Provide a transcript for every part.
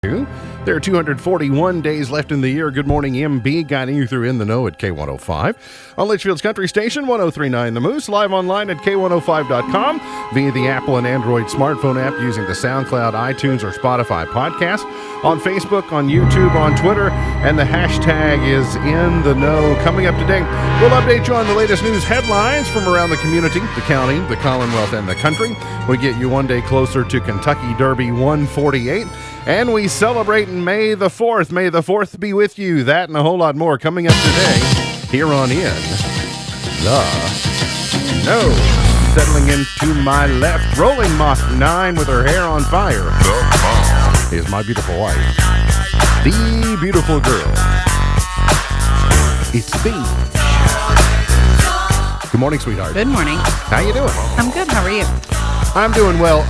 There are 241 days left in the year. Good morning, MB, guiding you through In the Know at K105. On Litchfield's Country Station, 103.9 The Moose, live online at K105.com, via the Apple and Android smartphone app using the SoundCloud, iTunes, or Spotify podcast, on Facebook, on YouTube, on Twitter, and the hashtag is In the Know. Coming up today, we'll update you on the latest news headlines from around the community, the county, the Commonwealth, and the country. We get you one day closer to Kentucky Derby 148. And we celebrate May the 4th. May the 4th be with you. That and a whole lot more coming up today here on In the Know. Settling into my left, rolling Mach 9 with her hair on fire, is my beautiful wife, the beautiful girl. It's B. Good morning, sweetheart. Good morning. How you doing? I'm good. How are you? I'm doing well.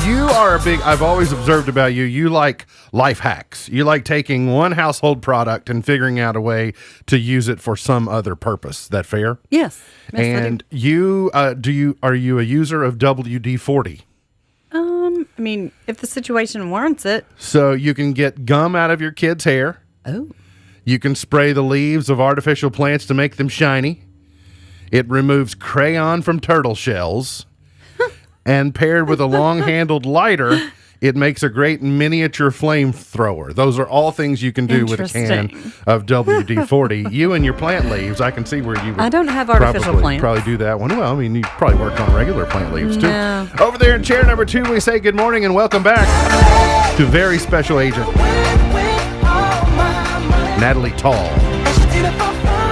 You are I've always observed about you, you like life hacks. You like taking one household product and figuring out a way to use it for some other purpose. That fair? Yes. And you, are you a user of WD-40? I mean, if the situation warrants it. So you can get gum out of your kid's hair. Oh. You can spray the leaves of artificial plants to make them shiny. It removes crayon from turtle shells. And paired with a long-handled lighter, it makes a great miniature flamethrower. Those are all things you can do with a can of WD-40. You and your plant leaves, I can see where you would I don't have artificial plants. Probably do that one. Well, I mean, you probably work on regular plant leaves, too. No. Over there in chair number 2, we say good morning and welcome back to very special agent Natalie Tall.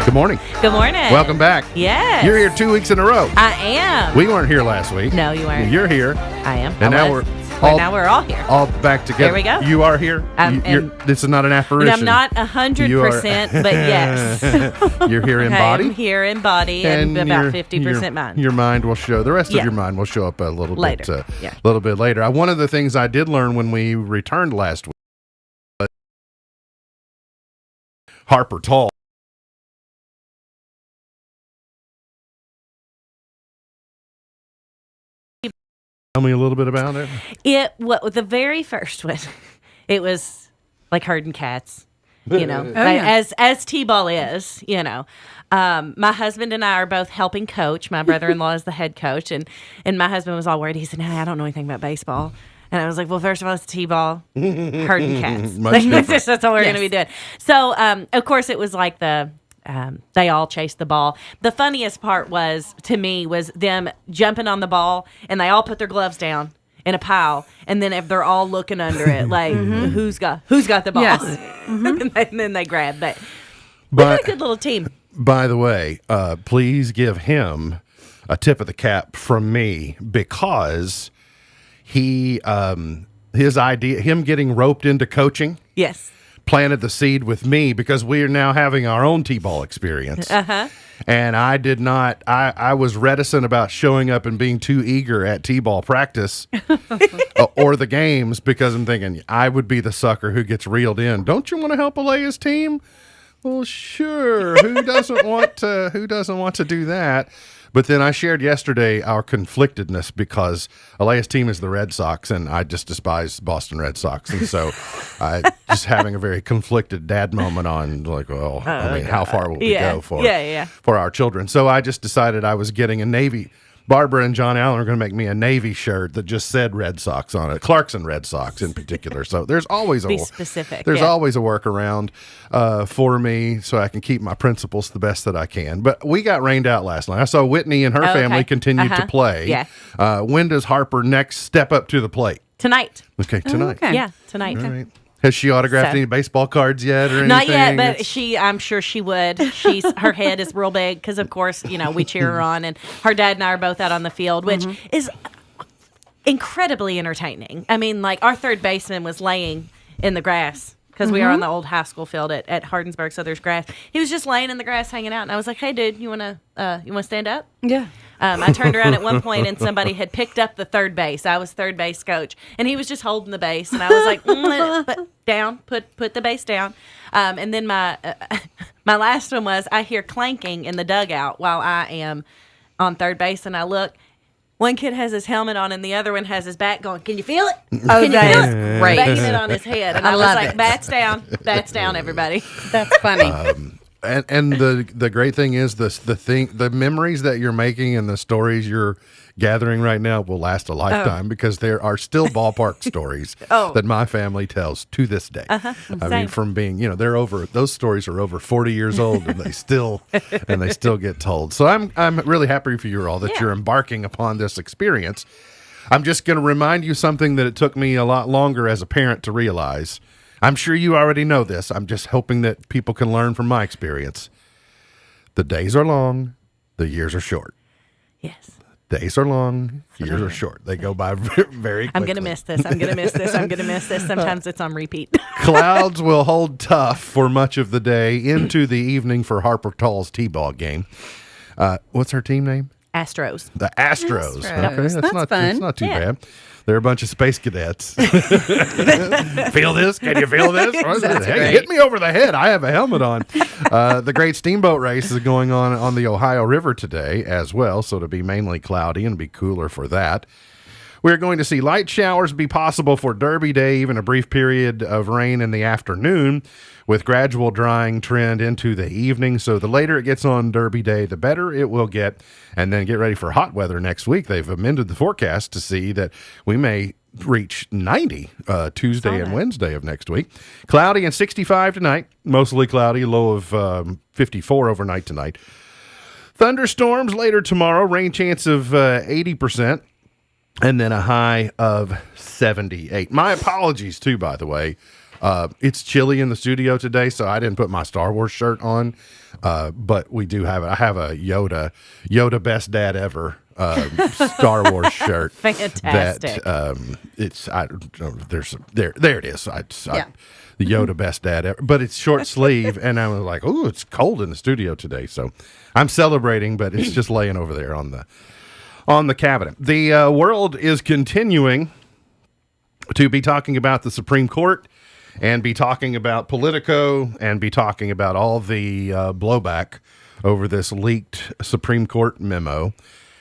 Good morning. Good morning. Welcome back. Yes. You're here 2 weeks in a row. I am. We weren't here last week. No, you weren't. You're here. I am. And now we're all here. All back together. There we go. You are here. This is not an apparition. And I'm not 100%, but yes. You're here in body. I'm here in body and about 50% mind. Your mind will show. The rest of your mind will show up a little later. Bit later. One of the things I did learn when we returned last week, Harper Tall. Tell me a little bit about it. The very first one, it was like herding cats, as T-ball is, My husband and I are both helping coach. My brother-in-law is the head coach, and my husband was all worried. He said, "No, I don't know anything about baseball." And I was like, well, first of all, it's T-ball, herding cats. That's all we're going to be doing. So, of course, it was like they all chased the ball. The funniest part was them jumping on the ball, and they all put their gloves down in a pile, and then if they're all looking under it, like who's got the ball? Yes. And then they grab that. We got a good little team. By the way, please give him a tip of the cap from me, because his idea, him getting roped into coaching. Yes. Planted the seed with me, because we are now having our own T-ball experience. Uh-huh. And I did not, I was reticent about showing up and being too eager at T-ball practice or the games, because I'm thinking I would be the sucker who gets reeled in. Don't you want to help Alea's team? Well, sure. Who doesn't want to do that? But then I shared yesterday our conflictedness, because Alea's team is the Red Sox, and I just despise Boston Red Sox. And so I just having a very conflicted dad moment on, like, how far will we go for our children? So I just decided I was getting a Navy. Barbara and John Allen are going to make me a Navy shirt that just said Red Sox on it, Clarkson Red Sox in particular. So there's always specific. There's always a workaround for me, so I can keep my principles the best that I can. But we got rained out last night. I saw Whitney and her family continued to play. Yeah. When does Harper next step up to the plate? Tonight. Okay, tonight. Okay. Yeah, tonight. All right. Has she autographed any baseball cards yet or anything? Not yet, but I'm sure she would. Her head is real big because, of course, we cheer her on, and her dad and I are both out on the field, which is incredibly entertaining. I mean, like, our third baseman was laying in the grass, because we are on the old high school field at Hardensburg, so there's grass. He was just laying in the grass hanging out, and I was like, hey, dude, you want to stand up? Yeah. I turned around at one point, and somebody had picked up the third base. I was third base coach, and he was just holding the base, and I was like, put the base down. And then my last one was, I hear clanking in the dugout while I am on third base, and I look, One kid has his helmet on and the other one has his back going, can you feel it? Oh, Can you that feel is it? great. Banging it on his head. And I I was love like, it. bats down, everybody. That's funny. And the great thing is the memories that you're making and the stories you're gathering right now will last a lifetime because there are still ballpark stories that my family tells to this day. I mean, Same. from being, those stories are over 40 years old and they still get told. So I'm really happy for you all that you're embarking upon this experience. I'm just going to remind you something that it took me a lot longer as a parent to realize. I'm sure you already know this. I'm just hoping that people can learn from my experience. The days are long, the years are short. Yes. Days are long, years are short. They go by very quickly. I'm going to miss this. I'm going to miss this. I'm going to miss this. Sometimes it's on repeat. Clouds will hold tough for much of the day into the evening for Harper Tall's T-ball game. What's her team name? Astros. The Astros. Astros. Okay, that's That's not fun. It's not too Yeah. bad. They're a bunch of space cadets. Feel this? Can you feel this? Hey, great. hit me over the head. I have a helmet on. The Great Steamboat Race is going on the Ohio River today as well, so it'll be mainly cloudy and be cooler for that. We're going to see light showers be possible for Derby Day, even a brief period of rain in the afternoon, with gradual drying trend into the evening. So the later it gets on Derby Day, the better it will get. And then get ready for hot weather next week. They've amended the forecast to see that we may reach 90 Tuesday and Wednesday of next week. Cloudy and 65 tonight, mostly cloudy, low of 54 overnight tonight. Thunderstorms later tomorrow, rain chance of 80%. And then a high of 78. My apologies, too, by the way. It's chilly in the studio today, so I didn't put my Star Wars shirt on. But we do have it. I have a Yoda Best Dad Ever Star Wars shirt. Fantastic. That it's I don't know, there it is. The Yoda Best Dad Ever, but it's short sleeve, and I was like, oh, it's cold in the studio today, so I'm celebrating, but it's just laying over there on the cabinet. The world is continuing to be talking about the Supreme Court and be talking about Politico and be talking about all the blowback over this leaked Supreme Court memo.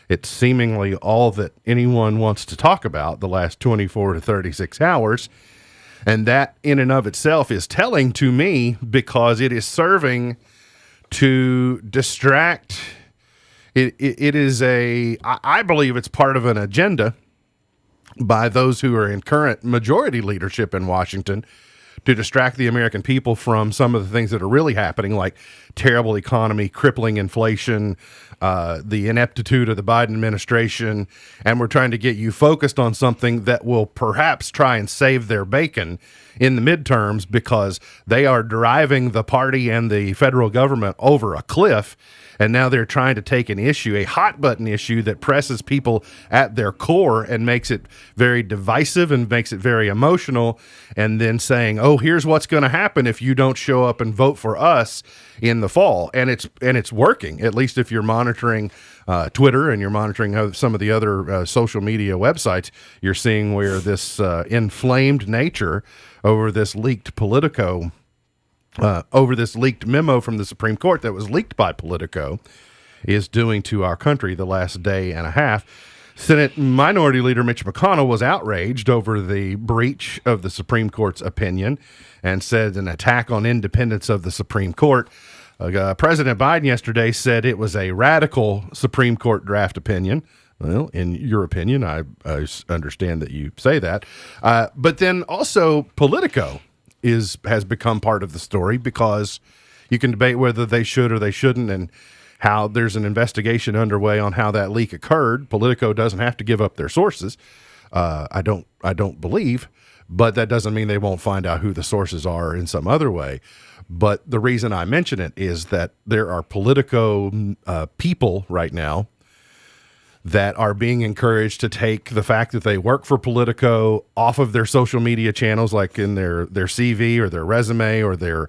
It's seemingly all that anyone wants to talk about the last 24 to 36 hours. And that in and of itself is telling to me because it is serving to distract. It is I believe it's part of an agenda by those who are in current majority leadership in Washington to distract the American people from some of the things that are really happening, like terrible economy, crippling inflation, the ineptitude of the Biden administration. And we're trying to get you focused on something that will perhaps try and save their bacon in the midterms because they are driving the party and the federal government over a cliff. And now they're trying to take an issue, a hot button issue that presses people at their core and makes it very divisive and makes it very emotional. And then saying, oh, here's what's going to happen if you don't show up and vote for us in the fall. And it's working, at least if you're monitoring Twitter and you're monitoring some of the other social media websites, you're seeing where this inflamed nature over this leaked Politico over this leaked memo from the Supreme Court that was leaked by Politico is doing to our country the last day and a half. Senate Minority Leader Mitch McConnell was outraged over the breach of the Supreme Court's opinion and said an attack on independence of the Supreme Court. President Biden yesterday said it was a radical Supreme Court draft opinion. Well, in your opinion, I understand that you say that. But then also Politico has become part of the story because you can debate whether they should or they shouldn't and how there's an investigation underway on how that leak occurred. Politico doesn't have to give up their sources. I don't believe, but that doesn't mean they won't find out who the sources are in some other way. But the reason I mention it is that there are Politico people right now that are being encouraged to take the fact that they work for Politico off of their social media channels, like in their CV or their resume or their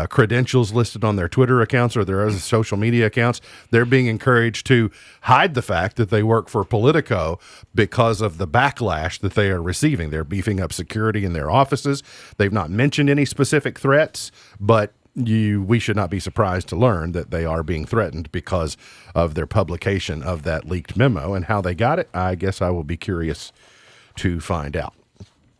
credentials listed on their Twitter accounts or their other social media accounts. They're being encouraged to hide the fact that they work for Politico because of the backlash that they are receiving. They're beefing up security in their offices. They've not mentioned any specific threats, but we should not be surprised to learn that they are being threatened because of their publication of that leaked memo. And how they got it, I guess I will be curious to find out.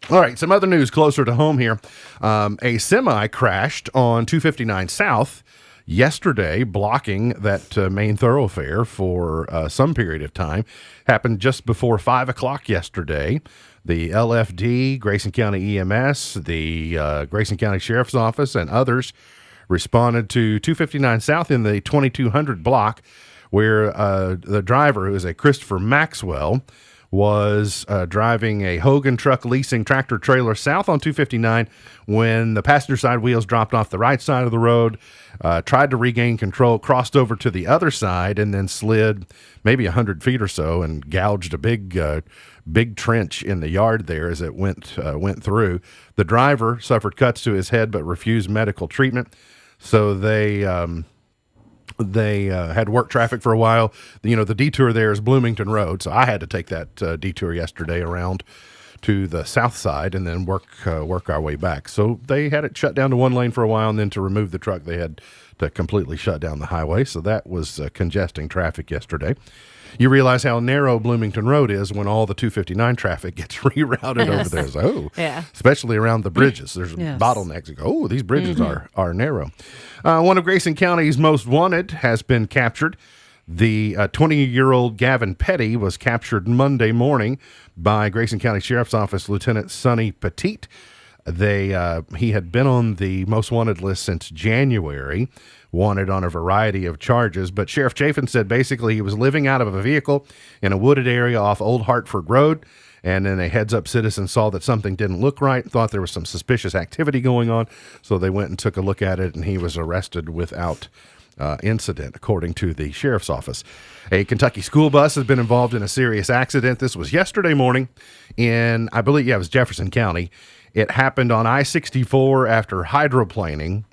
All right, some other news closer to home here. A semi crashed on 259 South yesterday, blocking that main thoroughfare for some period of time. Happened just before 5 o'clock yesterday. The LFD, Grayson County EMS, the Grayson County Sheriff's Office, and others responded to 259 South in the 2200 block, where the driver, who is a Christopher Maxwell, was driving a Hogan truck leasing tractor trailer south on 259 when the passenger side wheels dropped off the right side of the road, tried to regain control, crossed over to the other side, and then slid maybe 100 feet or so and gouged a big trench in the yard there as it went through. The driver suffered cuts to his head but refused medical treatment, so they had work traffic for a while. The detour there is Bloomington Road, so I had to take that detour yesterday around to the south side and then work our way back. So they had it shut down to one lane for a while, and then to remove the truck, they had to completely shut down the highway. So that was congesting traffic yesterday. You realize how narrow Bloomington Road is when all the 259 traffic gets rerouted over there. So, especially around the bridges. There's bottlenecks. These bridges are narrow. One of Grayson County's most wanted has been captured. The 20-year-old Gavin Petty was captured Monday morning by Grayson County Sheriff's Office Lieutenant Sonny Petit. He had been on the most wanted list since January, wanted on a variety of charges, but Sheriff Chafin said basically he was living out of a vehicle in a wooded area off Old Hartford Road, and then a heads-up citizen saw that something didn't look right, thought there was some suspicious activity going on, so they went and took a look at it, and he was arrested without incident, according to the sheriff's office. A Kentucky school bus has been involved in a serious accident. This was yesterday morning in, I believe, it was Jefferson County. It happened on I-64 after hydroplaning.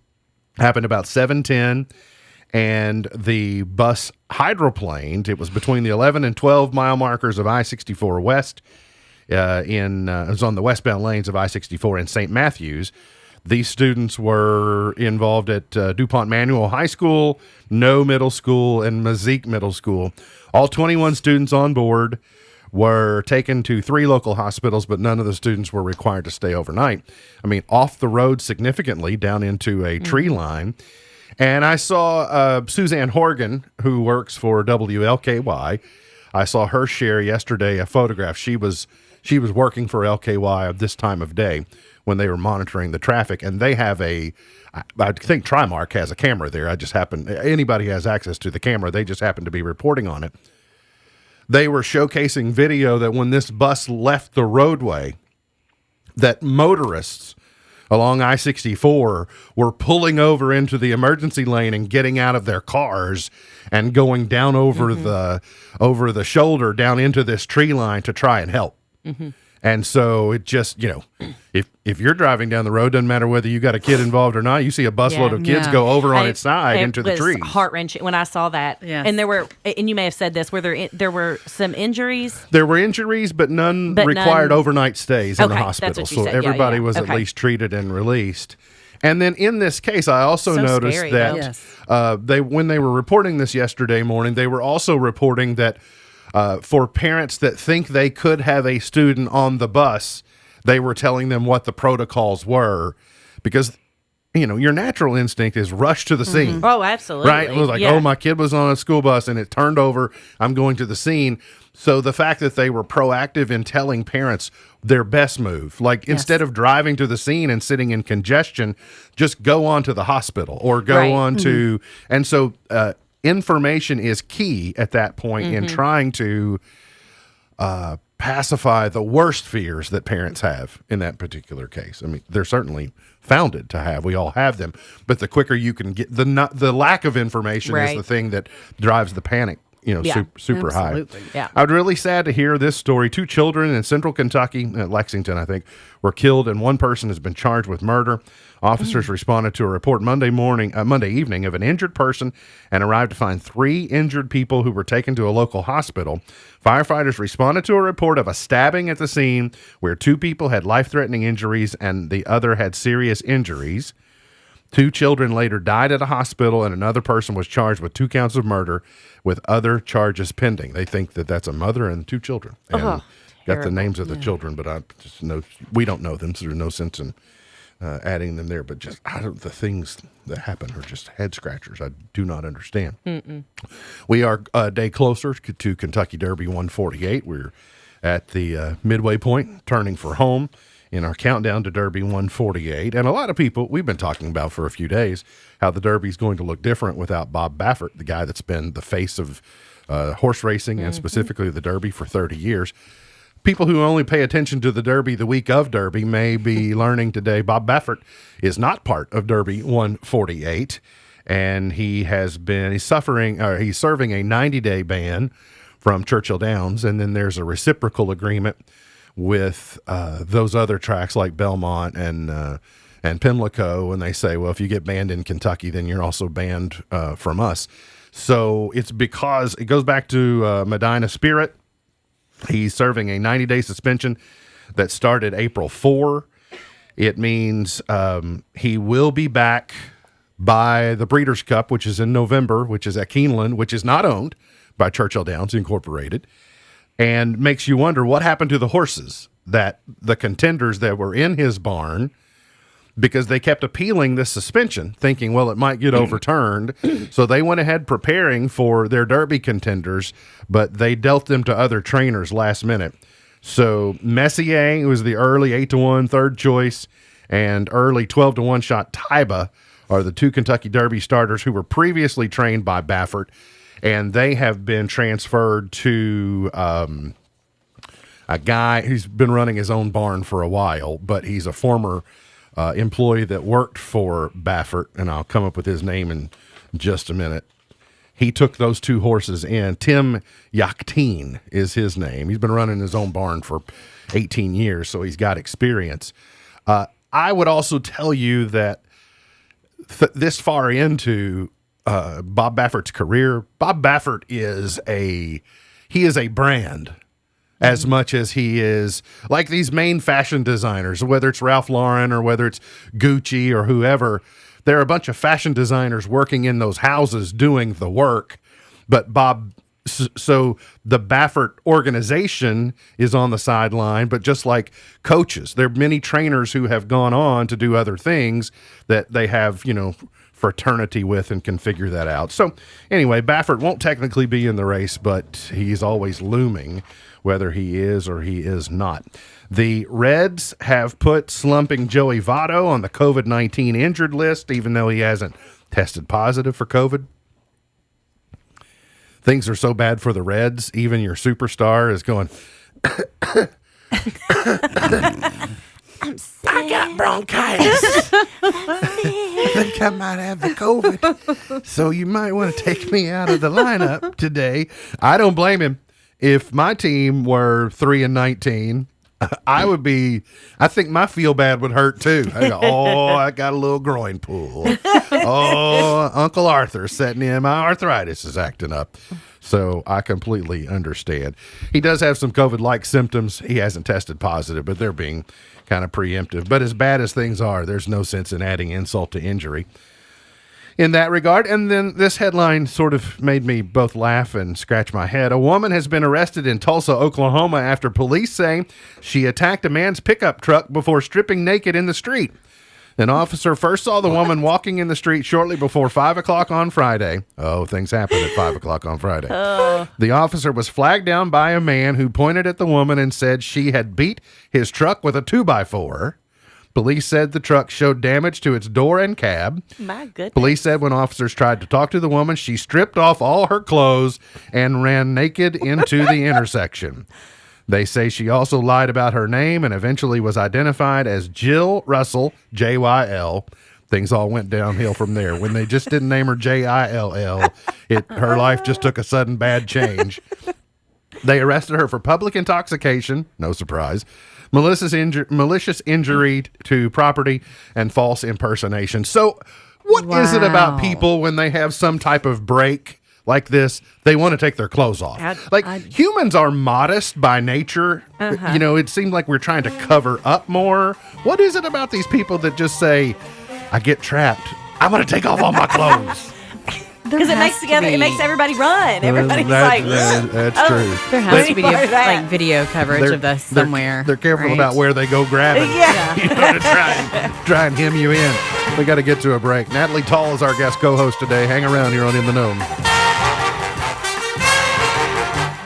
Happened about 7:10, and the bus hydroplaned. It was between the 11 and 12 mile markers of I-64 West. It was on the westbound lanes of I-64 in St. Matthews. These students were involved at DuPont Manual High School, No Middle School, and Mazik Middle School. All 21 students on board were taken to 3 local hospitals, but none of the students were required to stay overnight. I mean, off the road significantly down into a tree line. And I saw Suzanne Horgan, who works for WLKY. I saw her share yesterday a photograph. She was working for LKY at this time of day when they were monitoring the traffic, and they have I think Trimark has a camera there. Anybody has access to the camera. They just happen to be reporting on it. They were showcasing video that when this bus left the roadway, that motorists along I-64 were pulling over into the emergency lane and getting out of their cars and going down over the shoulder down into this tree line to try and help. And so it just, if you're driving down the road, doesn't matter whether you got a kid involved or not, you see a busload of kids go over on its side into the trees. It was heart-wrenching when I saw that. Yes. And you may have said this, there were some injuries? There were injuries, but none required overnight stays in the hospital. That's what you so said. Everybody was at least treated and released. And then in this case, I also noticed that when they were reporting this yesterday morning, they were also reporting that for parents that think they could have a student on the bus, they were telling them what the protocols were, because your natural instinct is rush to the scene. Oh, absolutely. Right? It was like, my kid was on a school bus and it turned over. I'm going to the scene. So the fact that they were proactive in telling parents their best move, instead of driving to the scene and sitting in congestion, just go on to the hospital or go on to, and so information is key at that point in trying to pacify the worst fears that parents have in that particular case. I mean, they're certainly founded to have. We all have them. But the quicker you can get, the lack of information is the thing that drives the panic, super high. Yeah. I was really sad to hear this story. 2 children in central Kentucky, Lexington, I think, were killed, and one person has been charged with murder. Officers responded to a report Monday evening of an injured person and arrived to find 3 injured people who were taken to a local hospital. Firefighters responded to a report of a stabbing at the scene where 2 people had life-threatening injuries and the other had serious injuries. 2 children later died at a hospital, and another person was charged with 2 counts of murder with other charges pending. They think that that's a mother and 2 children. And got the terrible. names of the children, but I just know we don't know them, so there's no sense in adding them there. But just the things that happen are just head scratchers. I do not understand. We are a day closer to Kentucky Derby 148. We're at the midway point, turning for home in our countdown to Derby 148. And a lot of people, we've been talking about for a few days, how the Derby's going to look different without Bob Baffert, the guy that's been the face of horse racing and specifically the Derby for 30 years. People who only pay attention to the Derby the week of Derby may be learning today Bob Baffert is not part of Derby 148, and he's serving a 90-day ban from Churchill Downs, and then there's a reciprocal agreement with those other tracks like Belmont and Pimlico, and they say, well, if you get banned in Kentucky, then you're also banned from us. So it's because it goes back to Medina Spirit. He's serving a 90-day suspension that started April 4. It means he will be back by the Breeders' Cup, which is in November, which is at Keeneland, which is not owned by Churchill Downs Incorporated, and makes you wonder what happened to the horses, that the contenders that were in his barn, because they kept appealing this suspension, thinking, well, it might get overturned. So they went ahead preparing for their Derby contenders, but they dealt them to other trainers last minute. So Messier, who was the early 8-1 third choice, and early 12-1 shot Taiba are the 2 Kentucky Derby starters who were previously trained by Baffert, and they have been transferred to a guy who's been running his own barn for a while, but he's a former employee that worked for Baffert, and I'll come up with his name in just a minute. He took those 2 horses in. Tim Yachtine is his name. He's been running his own barn for 18 years, so he's got experience. I would also tell you that this far into Bob Baffert's career, Bob Baffert is a brand as much as he is like these main fashion designers, whether it's Ralph Lauren or whether it's Gucci or whoever. There are a bunch of fashion designers working in those houses doing the work, but so the Baffert organization is on the sideline, but just like coaches, there are many trainers who have gone on to do other things that they have, fraternity with and can figure that out. So anyway, Baffert won't technically be in the race, but he's always looming, whether he is or he is not. The Reds have put slumping Joey Votto on the COVID-19 injured list, even though he hasn't tested positive for COVID. Things are so bad for the Reds, even your superstar is going, I got bronchitis. I think I might have the COVID. So you might want to take me out of the lineup today. I don't blame him. If my team were 3-19, I think my feel bad would hurt too. I go, I got a little groin pull. Uncle Arthur's setting in. My arthritis is acting up. So I completely understand. He does have some COVID-like symptoms. He hasn't tested positive, but they're being kind of preemptive. But as bad as things are, there's no sense in adding insult to injury in that regard. And then this headline sort of made me both laugh and scratch my head. A woman has been arrested in Tulsa, Oklahoma after police say she attacked a man's pickup truck before stripping naked in the street. An officer first saw the woman walking in the street shortly before 5 o'clock on Friday. Oh, things happen at 5 o'clock on Friday. The officer was flagged down by a man who pointed at the woman and said she had beat his truck with a 2x4. Police said the truck showed damage to its door and cab. My goodness. Police said when officers tried to talk to the woman, she stripped off all her clothes and ran naked into the intersection. They say she also lied about her name and eventually was identified as Jill Russell, J-Y-L. Things all went downhill from there. When they just didn't name her J-I-L-L, her life just took a sudden bad change. They arrested her for public intoxication, no surprise, malicious injury to property, and false impersonation. So what is it about people when they have some type of break like this, they want to take their clothes off? Humans are modest by nature. It seems like we're trying to cover up more. What is it about these people that just say, I get trapped I'm going to take off all my clothes. Because it makes everybody run. Everybody's that's true. There has to be like video coverage of this somewhere. They're careful right? about where they go grab it. Yeah. You know, to try and hem you in. We got to get to a break. Natalie Tall is our guest co-host today. Hang around here on In the Know.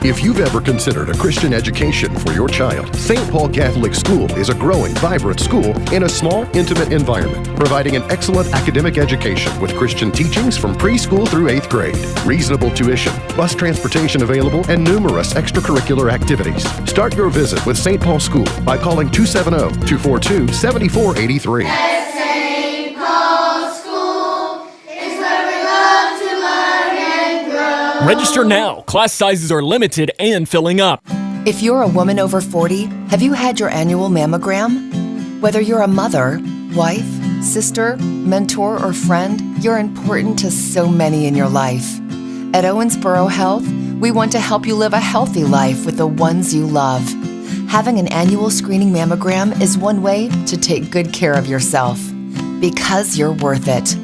If you've ever considered a Christian education for your child, St. Paul Catholic School is a growing, vibrant school in a small, intimate environment, providing an excellent academic education with Christian teachings from preschool through 8th grade, reasonable tuition, bus transportation available, and numerous extracurricular activities. Start your visit with St. Paul School by calling 270-242-7483. Register now. Class sizes are limited and filling up. If you're a woman over 40, have you had your annual mammogram? Whether you're a mother, wife, sister, mentor, or friend, you're important to so many in your life. At Owensboro Health, we want to help you live a healthy life with the ones you love. Having an annual screening mammogram is one way to take good care of yourself. Because you're worth it.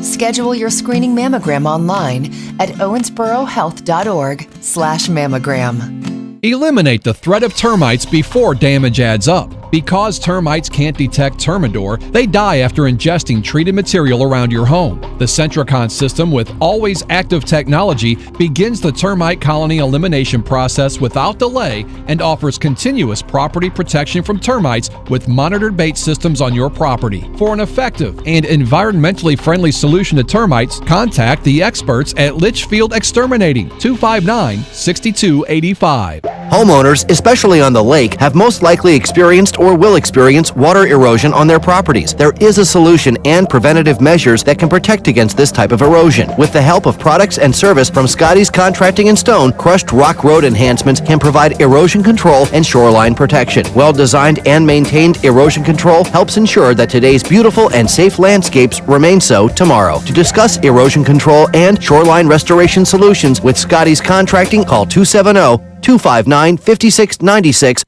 Schedule your screening mammogram online at owensborohealth.org/mammogram. Eliminate the threat of termites before damage adds up. Because termites can't detect Termidor, they die after ingesting treated material around your home. The Centricon system with always active technology begins the termite colony elimination process without delay and offers continuous property protection from termites with monitored bait systems on your property. For an effective and environmentally friendly solution to termites, contact the experts at Litchfield Exterminating, 259-6285. Homeowners, especially on the lake, have most likely experienced or will experience water erosion on their properties. There is a solution and preventative measures that can protect against this type of erosion. With the help of products and service from Scotty's Contracting and Stone, Crushed Rock Road enhancements can provide erosion control and shoreline protection. Well-designed and maintained erosion control helps ensure that today's beautiful and safe landscapes remain so tomorrow. To discuss erosion control and shoreline restoration solutions with Scotty's Contracting, call 270-259-5696.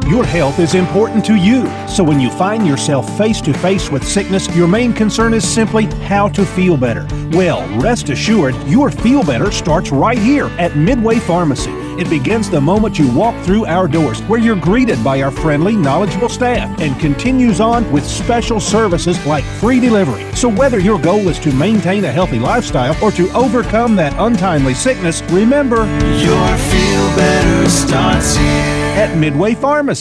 Your health is important to you, so when you find yourself face to face with sickness, your main concern is simply how to feel better. Well, rest assured, your feel better starts right here at Midway Pharmacy. It begins the moment you walk through our doors, where you're greeted by our friendly, knowledgeable staff, and continues on with special services like free delivery. So whether your goal is to maintain a healthy lifestyle or to overcome that untimely sickness, remember, your feel better starts here at Midway Pharmacy.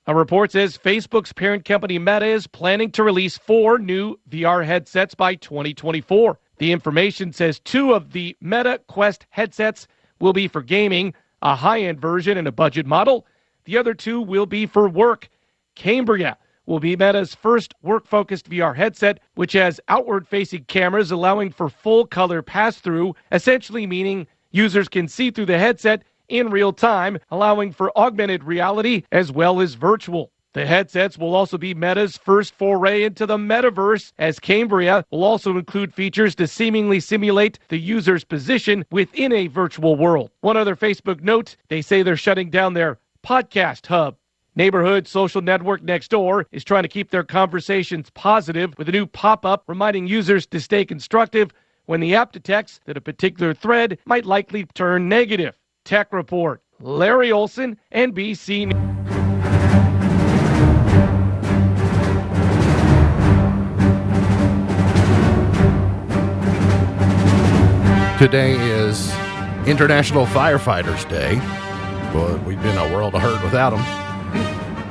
A report says Facebook's parent company Meta is planning to release 4 new VR headsets by 2024. The information says 2 of the Meta Quest headsets will be for gaming, a high-end version and a budget model. The other 2 will be for work. Cambria will be Meta's first work-focused VR headset, which has outward-facing cameras allowing for full-color pass-through, essentially meaning users can see through the headset in real time, allowing for augmented reality as well as virtual. The headsets will also be Meta's first foray into the metaverse, as Cambria will also include features to seemingly simulate the user's position within a virtual world. One other Facebook note, they say they're shutting down their podcast hub. Neighborhood social network Nextdoor is trying to keep their conversations positive with a new pop-up reminding users to stay constructive when the app detects that a particular thread might likely turn negative. Tech Report, Larry Olson, NBC News. Today is International Firefighters Day. Well, we've been a world of hurt without them.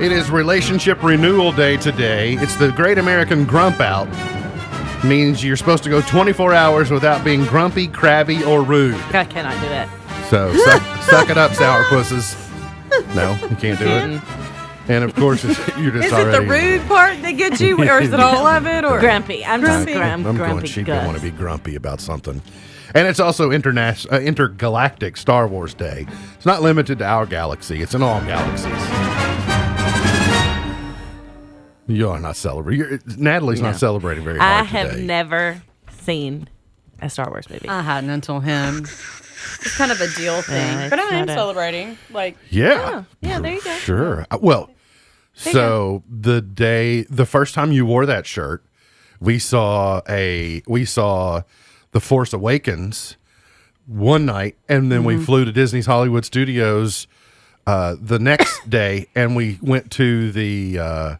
It is Relationship Renewal Day today. It's the Great American Grump Out. Means you're supposed to go 24 hours without being grumpy, crabby, or rude. I cannot do that. So suck it up, sourpusses. No, you can't do it. And of course, you're just Is already... it the rude part that gets you, or is it all of it? Or grumpy? I'm just grumpy. I'm going cheap. I want to be grumpy about something. And it's also Intergalactic Star Wars Day. It's not limited to our galaxy. It's in all galaxies. You're not celebrating. Natalie's not celebrating very hard I today. have never seen a Star Wars movie. I hadn't until him. It's kind of a deal thing, but I am celebrating. Like, yeah, yeah, there you go. Sure. Well, so the first time you wore that shirt We saw The Force Awakens one night, and then we flew to Disney's Hollywood Studios the next day, and we went to the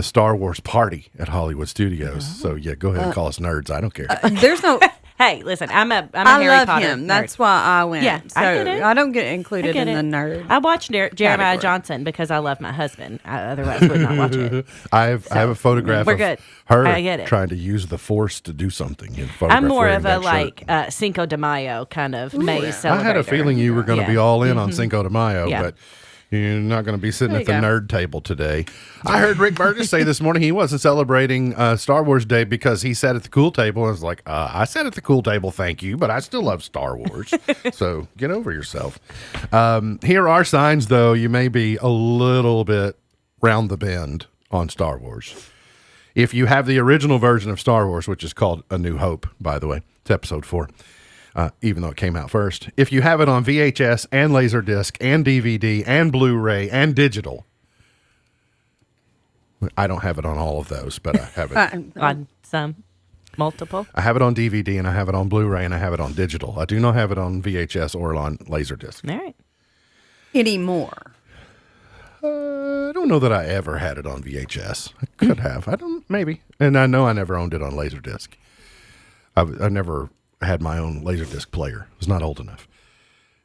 Star Wars party at Hollywood Studios. So yeah, go ahead and call us nerds. I don't care. There's no. Hey, listen, I'm a I Harry love Potter him. nerd. That's why I went. Yeah, so I get it. I don't get included I get in it. the nerd. I watched Jeremiah category. Johnson because I love my husband. I otherwise would not watch it. I have a photograph we're of good. her I get it. trying to use the Force to do something. I'm more of a Cinco de Mayo kind of May celebrator. I had a feeling you were going to be all in on Cinco de Mayo, Yeah. but you're not going to be sitting There at the you go. nerd table today. I heard Rick Burgess say this morning he wasn't celebrating Star Wars Day because he sat at the cool table and was like, I sat at the cool table, thank you, but I still love Star Wars. So get over yourself. Here are signs, though, you may be a little bit round the bend on Star Wars. If you have the original version of Star Wars, which is called A New Hope, by the way, it's episode 4. Even though it came out first. If you have it on VHS and Laserdisc and DVD and Blu-ray and digital, I don't have it on all of those, but I have it. On some, multiple. I have it on DVD and I have it on Blu-ray and I have it on digital. I do not have it on VHS or on Laserdisc. All right. Anymore. I don't know that I ever had it on VHS. I could have. Maybe. And I know I never owned it on Laserdisc. I never had my own Laserdisc player. I was not old enough.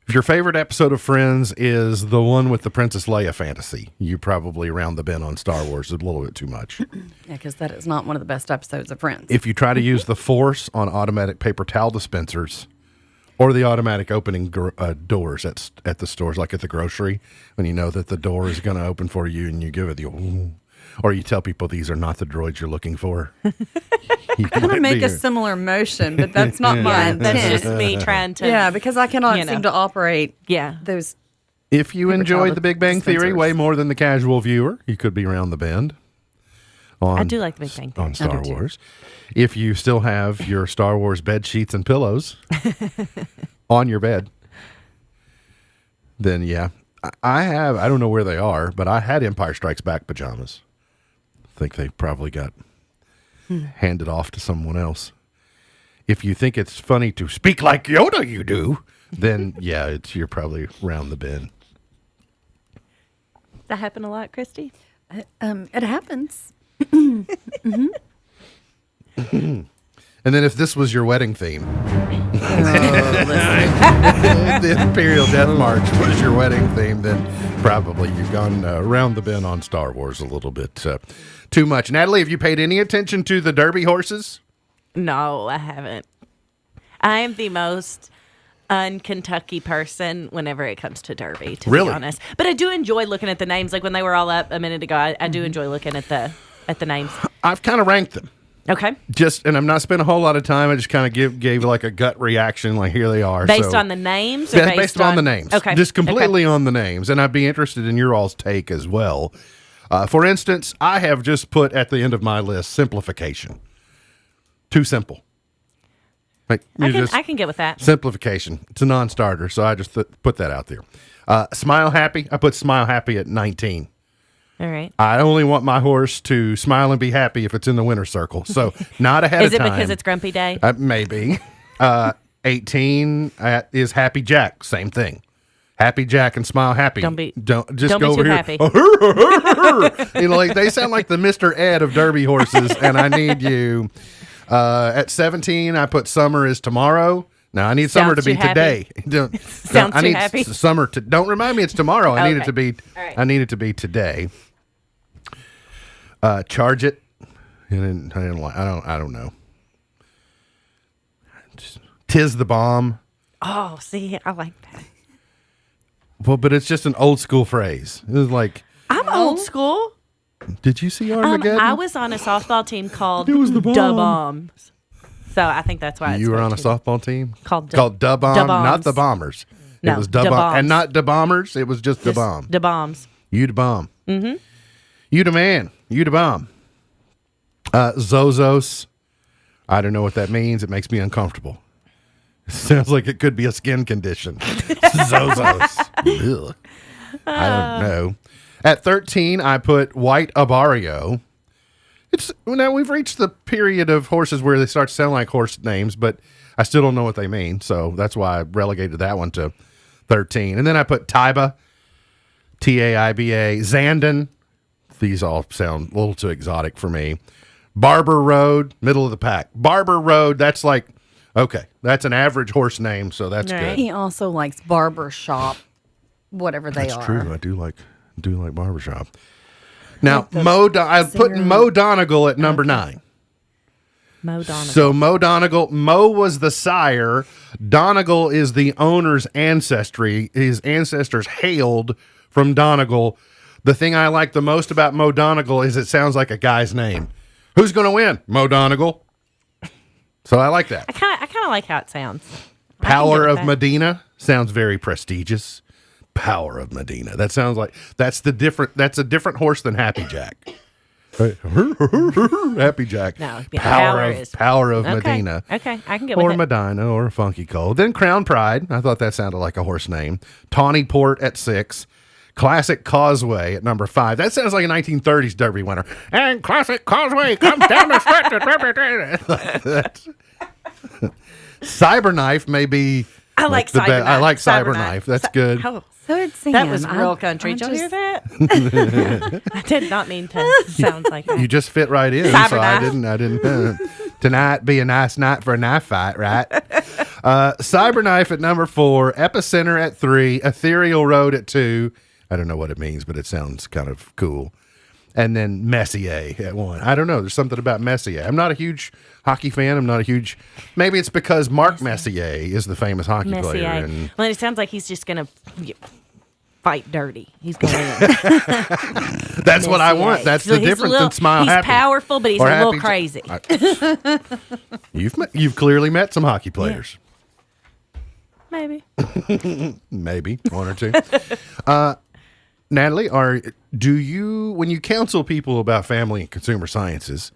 If your favorite episode of Friends is the one with the Princess Leia fantasy, you probably round the bend on Star Wars a little bit too much. Yeah, because that is not one of the best episodes of Friends. If you try to use the Force on automatic paper towel dispensers or the automatic opening doors at the stores, like at the grocery, when you know that the door is going to open for you and you give it the, ooh, or you tell people these are not the droids you're looking for. I'm going to make a similar motion, but that's not my intent. That's just me trying to. Yeah, because I cannot seem to operate those. If you enjoyed The Big Bang Theory dispensers. way more than the casual viewer, you could be round the bend. I do like The Big Bang Theory. On Star Wars. If you still have your Star Wars bed sheets and pillows on your bed, then yeah. I don't know where they are, but I had Empire Strikes Back pajamas. I think they probably got handed off to someone else. If you think it's funny to speak like Yoda you do, then yeah, you're probably round the bend. Does that happen a lot, Christy? It happens. And then if this was your wedding theme, the Imperial Death March was your wedding theme, then probably you've gone around the bend on Star Wars a little bit too much. Natalie, have you paid any attention to the Derby horses? No, I haven't. I am the most un-Kentucky person whenever it comes to Derby, to be honest. But I do enjoy looking at the names. Like when they were all up a minute ago, I do enjoy looking at the names. I've kind of ranked them. Okay. And I'm not spending a whole lot of time. I just kind of gave like a gut reaction, like here they are. Based on the names? Or based on the names. Okay. Just completely on the names. And I'd be interested in your all's take as well. For instance, I have just put at the end of my list simplification. Too simple. Like, I can get with that. Simplification. It's a non-starter, so I just put that out there. Smile Happy. I put Smile Happy at 19. All right. I only want my horse to smile and be happy if it's in the winner's circle. So not ahead of time. Is it because it's Grumpy Day? Maybe. 18 is Happy Jack. Same thing. Happy Jack and Smile Happy. Don't go over here. Happy. Like they sound like the Mr. Ed of Derby horses, and I need you. At 17, I put Summer is tomorrow. Now I need Summer to be today. Sounds too happy. Summer to. Don't remind me it's tomorrow. I need it to be. Right. I need it to be today. Charge It. And I don't know. Tis the Bomb. Oh, see, I like that. Well, but it's just an old school phrase. It was like, I'm old school. Did you see Armageddon? I was on a softball team called It was the bomb. Da Bombs. So I think that's why You were on a softball team called Da Bomb, not the Bombers. No, it was Da Da Bomb, Bombs. and not Da Bombers. It was just Da Bomb. Da Bombs. You Da Bomb. Mm-hmm. You Da Man. You Da Bomb. Zozos. I don't know what that means. It makes me uncomfortable. Sounds like it could be a skin condition. Zozos. Ugh. I don't know. At 13, I put White Abarrio. Now we've reached the period of horses where they start to sound like horse names, but I still don't know what they mean. So that's why I relegated that one to 13. And then I put Taiba, Taiba, Zandon. These all sound a little too exotic for me. Barber Road, middle of the pack. Barber Road, that's like, okay, that's an average horse name, so that's good. He also likes barber shop, whatever they That's are. true. I do like barbershop. Now, I put Mo Donegal at number 9. Mo Donegal. So Mo Donegal, Mo was the sire. Donegal is the owner's ancestry. His ancestors hailed from Donegal. The thing I like the most about Mo Donegal is it sounds like a guy's name. Who's going to win? Mo Donegal. So I like that. I kind of like how it sounds. Power of Medina sounds very prestigious. Power of Medina. That sounds like that's a different horse than Happy Jack. Happy Jack. No, Power of okay. Medina. Okay, I can get with Or it. Medina or Funky Cole. Then Crown Pride. I thought that sounded like a horse name. Tawny Port at 6. Classic Causeway at number 5. That sounds like a 1930s Derby winner. And Classic Causeway comes down the stretch. Cyberknife may be. I like Cyberknife. I like Cyberknife. That's good. Oh, So it's that was real country. Did you hear that? I did not mean to sound like that. You just fit right in. Cyberknife. So I didn't. Tonight be a nice night for a knife fight, right? Cyberknife at number 4. Epicenter at 3. Ethereal Road at 2. I don't know what it means, but it sounds kind of cool. And then Messier at 1. I don't know. There's something about Messier. I'm not a huge hockey fan. I'm not a huge. Maybe it's because Mark Messier is the famous hockey player. And well, it sounds like he's just going to fight dirty. He's going to. that's what I want. That's the difference in Smile He's Happy. powerful, but he's Or a little Happy crazy. You've clearly met some hockey players. Maybe. Maybe 1 or 2. Natalie, do you, when you counsel people about family and consumer sciences,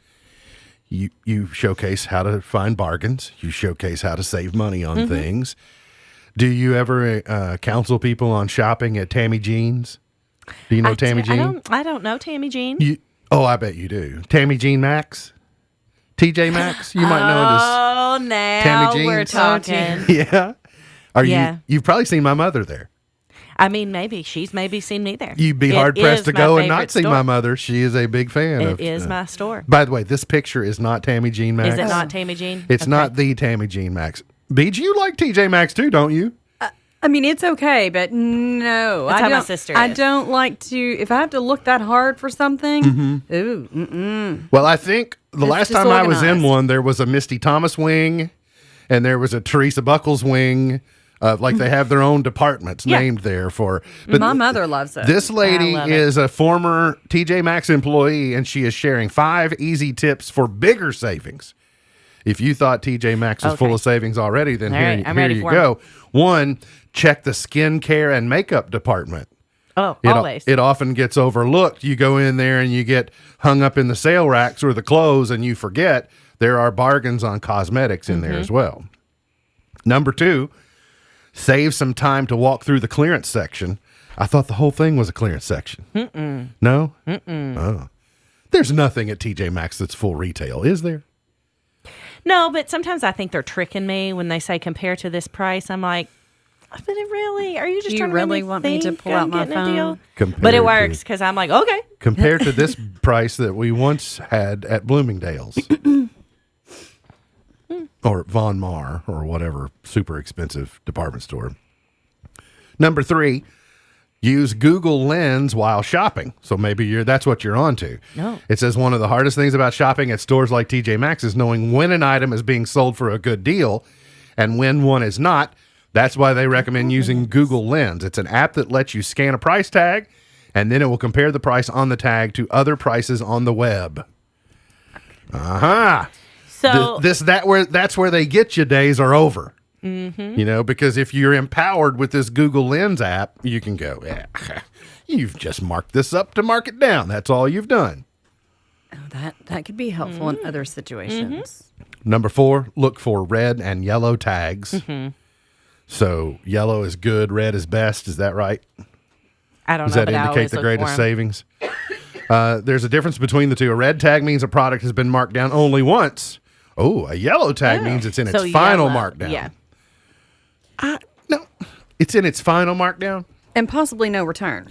you showcase how to find bargains, you showcase how to save money on things. Do you ever counsel people on shopping at Tammy Jean's? Do you know Tammy Jean? I don't know Tammy Jean. I bet you do. Tammy Jean Maxx? TJ Maxx? You might know it as Oh, now Tammy Jean's. we're talking. Yeah. You've probably seen my mother there. I mean, maybe. She's maybe seen me there. You'd be hard-pressed to go and not see my mother. She is a big fan of... It is my store. By the way, this picture is not Tammy Jean Maxx. Is it not Tammy Jean? It's not the Tammy Jean Maxx. BG, you like TJ Maxx too, don't you? I mean, it's okay, but no. That's how my sister is. I don't like to, if I have to look that hard for something, Well, I think the last time I was in disorganized. one, there was a Misty Thomas wing, and there was a Teresa Buckles wing. Like they have their own departments named there for. But my mother loves it. This lady I love it. is a former TJ Maxx employee, and she is sharing 5 easy tips for bigger savings. If you thought TJ Maxx was full of savings already, then All here, right, I'm here ready you for go. 1, check the skincare and makeup department. Oh, always. It often gets overlooked. You go in there and you get hung up in the sale racks or the clothes, and you forget there are bargains on cosmetics in there as well. Number 2, save some time to walk through the clearance section. I thought the whole thing was a clearance section. No? Oh. There's nothing at TJ Maxx that's full retail, is there? No, but sometimes I think they're tricking me when they say compare to this price. I'm like, but it really? Are you just Do you trying to really make me want me to think pull I'm out my getting a deal? Compared But it to- works because I'm like, okay. Compared to this price that we once had at Bloomingdale's. Or Von Maur or whatever super expensive department store. Number 3, use Google Lens while shopping. So maybe that's what you're on to. No. It says one of the hardest things about shopping at stores like TJ Maxx is knowing when an item is being sold for a good deal and when one is not. That's why they recommend using Google Lens. It's an app that lets you scan a price tag, and then it will compare the price on the tag to other prices on the web. So That's where they get you days are over. Because if you're empowered with this Google Lens app, you can go, you've just marked this up to mark it down. That's all you've done. Oh, that could be helpful in other situations. Number 4, look for red and yellow tags. So yellow is good, red is best. Is that right? I don't Does know. that but I indicate always the look greatest for 'em. savings? There's a difference between the two. A red tag means a product has been marked down only once. Oh, a yellow tag means it's in its final markdown. Yeah. No, it's in its final markdown. And possibly no return.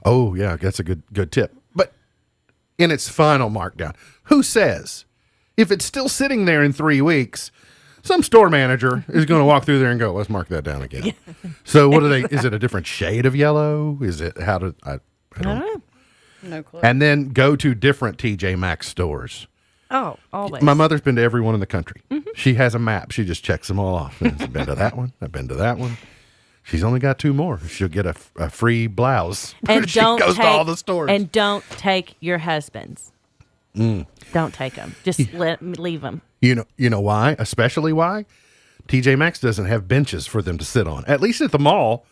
Oh, yeah, that's a good tip. But in its final markdown, who says if it's still sitting there in 3 weeks, some store manager is going to walk through there and go, let's mark that down again. So what are they? Is it a different shade of yellow? Is it I don't know. No clue. And then go to different TJ Maxx stores. Oh, always. My mother's been to every one in the country. Mm-hmm. She has a map. She just checks them all off. I've been to that one. I've been to that one. She's only got 2 more. She'll get a free blouse. And she goes to all the stores. And don't take your husbands. Don't take them. Just leave them. You know why? Especially why? TJ Maxx doesn't have benches for them to sit on. At least at the mall,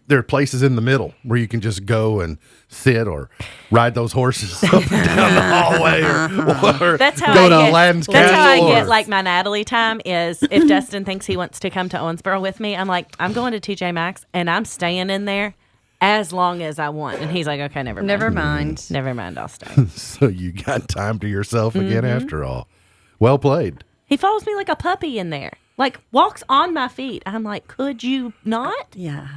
there are places in the middle where you can just go and sit or ride those horses up and down the hallway or that's how go to Aladdin's Castle. That's how I get like my Natalie time is if Dustin thinks he wants to come to Owensboro with me, I'm like, I'm going to TJ Maxx and I'm staying in there as long as I want. And he's like, okay, never mind. Never mind, I'll stay. So you got time to yourself again after all. Well played. He follows me like a puppy in there. Like walks on my feet. I'm like, could you not? Yeah.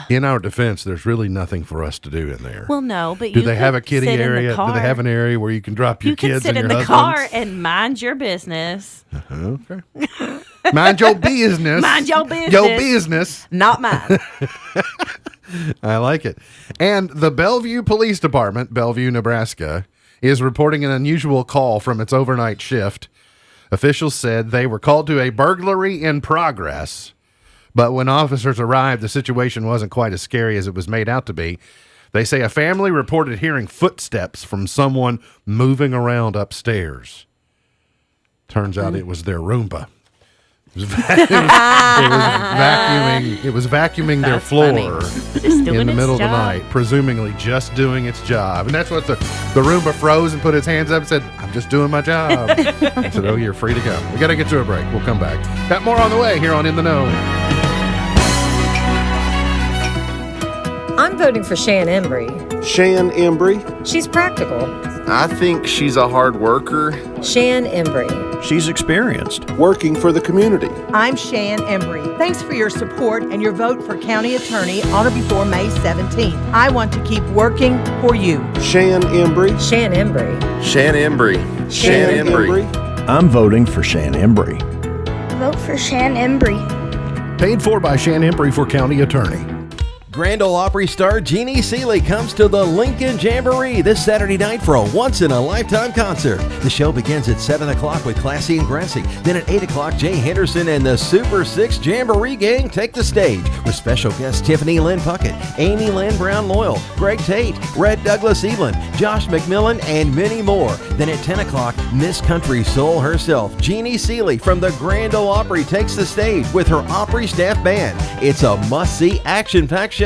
In our defense, there's really nothing for us to do in there. Well, no, but do they have a kiddie area? Do they have an area where you can drop your kids and your husbands? You can sit in the car and mind your business. Okay. Mind your business. Mind your business. Your business. Not mine. I like it. And the Bellevue Police Department, Bellevue, Nebraska, is reporting an unusual call from its overnight shift. Officials said they were called to a burglary in progress. But when officers arrived, the situation wasn't quite as scary as it was made out to be. They say a family reported hearing footsteps from someone moving around upstairs. Turns out it was their Roomba. It was vacuuming their floor in the middle of the night, presumably just doing its job. And that's what the Roomba froze and put its hands up and said, I'm just doing my job. I said, oh, you're free to go. We got to get to a break. We'll come back. Got more on the way here on In the Know. I'm voting for Shan Embry. Shan Embry? She's practical. I think she's a hard worker. Shan Embry. She's experienced, working for the community. I'm Shan Embry. Thanks for your support and your vote for County Attorney on or before May 17th. I want to keep working for you. Shan Embry. Shan Embry. Shan Embry. Shan Embry. I'm voting for Shan Embry. Vote for Shan Embry. Paid for by Shan Embry for County Attorney. Grand Ole Opry star Jeannie Seely comes to the Lincoln Jamboree this Saturday night for a once-in-a-lifetime concert. The show begins at 7 o'clock with Classy and Grassy. Then at 8 o'clock, Jay Henderson and the Super 6 Jamboree Gang take the stage with special guests Tiffany Lynn Puckett, Amy Lynn Brown Loyal, Greg Tate, Red Douglas Evelyn, Josh McMillan, and many more. Then at 10 o'clock, Miss Country Soul herself, Jeannie Seely from the Grand Ole Opry takes the stage with her Opry staff band. It's a must-see, action-packed show.